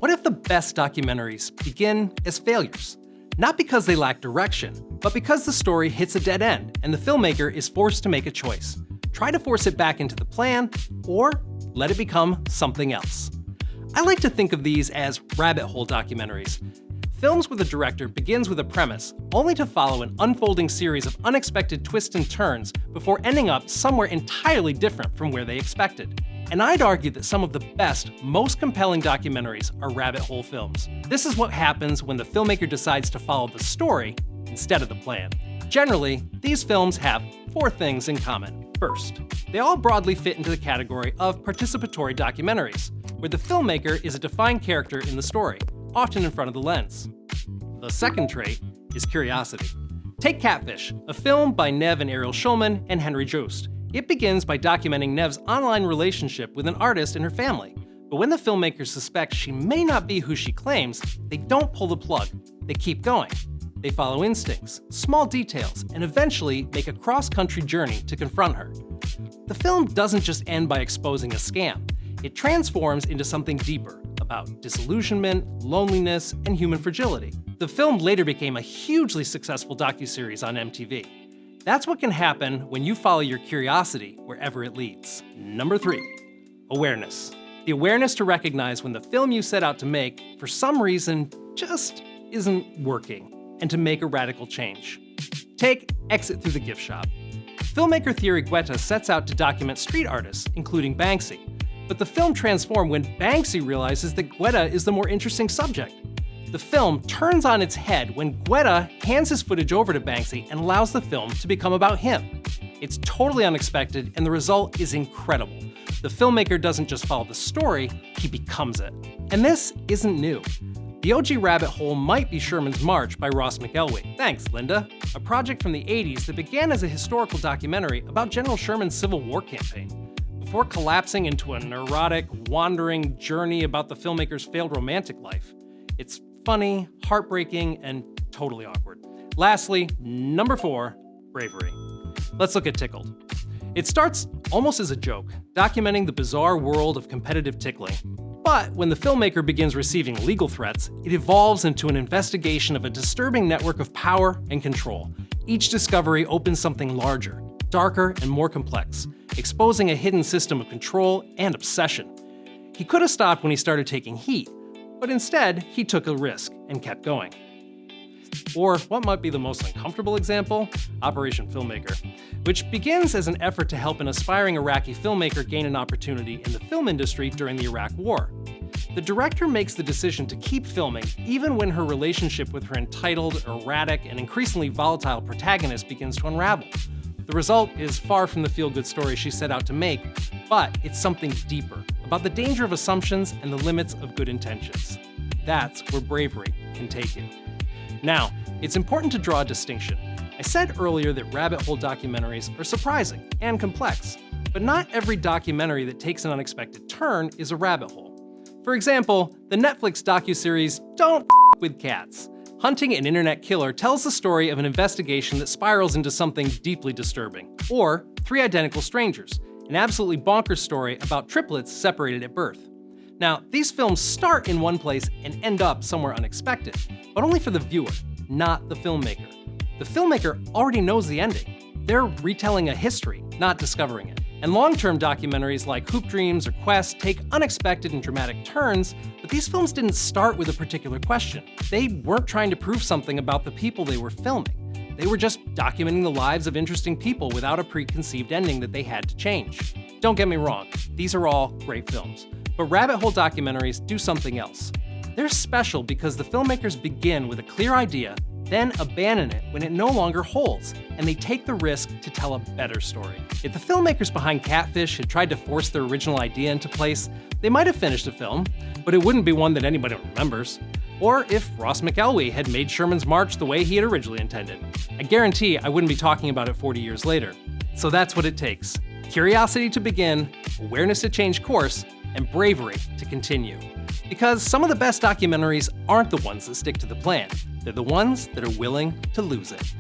What if the best documentaries begin as failures? Not because they lack direction, but because the story hits a dead end and the filmmaker is forced to make a choice. Try to force it back into the plan, or let it become something else. I like to think of these as rabbit hole documentaries. Films where the director begins with a premise, only to follow an unfolding series of unexpected twists and turns before ending up somewhere entirely different from where they expected. And I'd argue that some of the best, most compelling documentaries are rabbit hole films. This is what happens when the filmmaker decides to follow the story instead of the plan. Generally, these films have 4 things in common. First, they all broadly fit into the category of participatory documentaries, where the filmmaker is a defined character in the story, often in front of the lens. The second trait is curiosity. Take Catfish, a film by Nev and Ariel Schulman and Henry Joost. It begins by documenting Nev's online relationship with an artist and her family. But when the filmmakers suspect she may not be who she claims, they don't pull the plug. They keep going. They follow instincts, small details, and eventually make a cross-country journey to confront her. The film doesn't just end by exposing a scam. It transforms into something deeper about disillusionment, loneliness, and human fragility. The film later became a hugely successful docuseries on MTV. That's what can happen when you follow your curiosity wherever it leads. Number 3, awareness. The awareness to recognize when the film you set out to make, for some reason, just isn't working, and to make a radical change. Take Exit Through the Gift Shop. Filmmaker Thierry Guetta sets out to document street artists, including Banksy. But the film transforms when Banksy realizes that Guetta is the more interesting subject. The film turns on its head when Guetta hands his footage over to Banksy and allows the film to become about him. It's totally unexpected, and the result is incredible. The filmmaker doesn't just follow the story, he becomes it. And this isn't new. The OG rabbit hole might be Sherman's March by Ross McElwee. Thanks, Linda. A project from the 80s that began as a historical documentary about General Sherman's Civil War campaign, before collapsing into a neurotic, wandering journey about the filmmaker's failed romantic life. It's funny, heartbreaking, and totally awkward. Lastly, number 4, bravery. Let's look at Tickled. It starts almost as a joke, documenting the bizarre world of competitive tickling. But when the filmmaker begins receiving legal threats, it evolves into an investigation of a disturbing network of power and control. Each discovery opens something larger, darker, and more complex, exposing a hidden system of control and obsession. He could have stopped when he started taking heat, but instead, he took a risk and kept going. Or what might be the most uncomfortable example? Operation Filmmaker, which begins as an effort to help an aspiring Iraqi filmmaker gain an opportunity in the film industry during the Iraq War. The director makes the decision to keep filming even when her relationship with her entitled, erratic, and increasingly volatile protagonist begins to unravel. The result is far from the feel-good story she set out to make, but it's something deeper, about the danger of assumptions and the limits of good intentions. That's where bravery can take you. Now, it's important to draw a distinction. I said earlier that rabbit hole documentaries are surprising and complex, but not every documentary that takes an unexpected turn is a rabbit hole. For example, the Netflix docuseries Don't F with Cats. Hunting an Internet Killer tells the story of an investigation that spirals into something deeply disturbing. Or Three Identical Strangers, an absolutely bonkers story about triplets separated at birth. Now, these films start in one place and end up somewhere unexpected, but only for the viewer, not the filmmaker. The filmmaker already knows the ending. They're retelling a history, not discovering it. And long-term documentaries like Hoop Dreams or Quest take unexpected and dramatic turns, but these films didn't start with a particular question. They weren't trying to prove something about the people they were filming. They were just documenting the lives of interesting people without a preconceived ending that they had to change. Don't get me wrong, these are all great films. But rabbit hole documentaries do something else. They're special because the filmmakers begin with a clear idea, then abandon it when it no longer holds, and they take the risk to tell a better story. If the filmmakers behind Catfish had tried to force their original idea into place, they might have finished the film, but it wouldn't be one that anybody remembers. Or if Ross McElwee had made Sherman's March the way he had originally intended. I guarantee I wouldn't be talking about it 40 years later. So that's what it takes. Curiosity to begin, awareness to change course, and bravery to continue. Because some of the best documentaries aren't the ones that stick to the plan. They're the ones that are willing to lose it.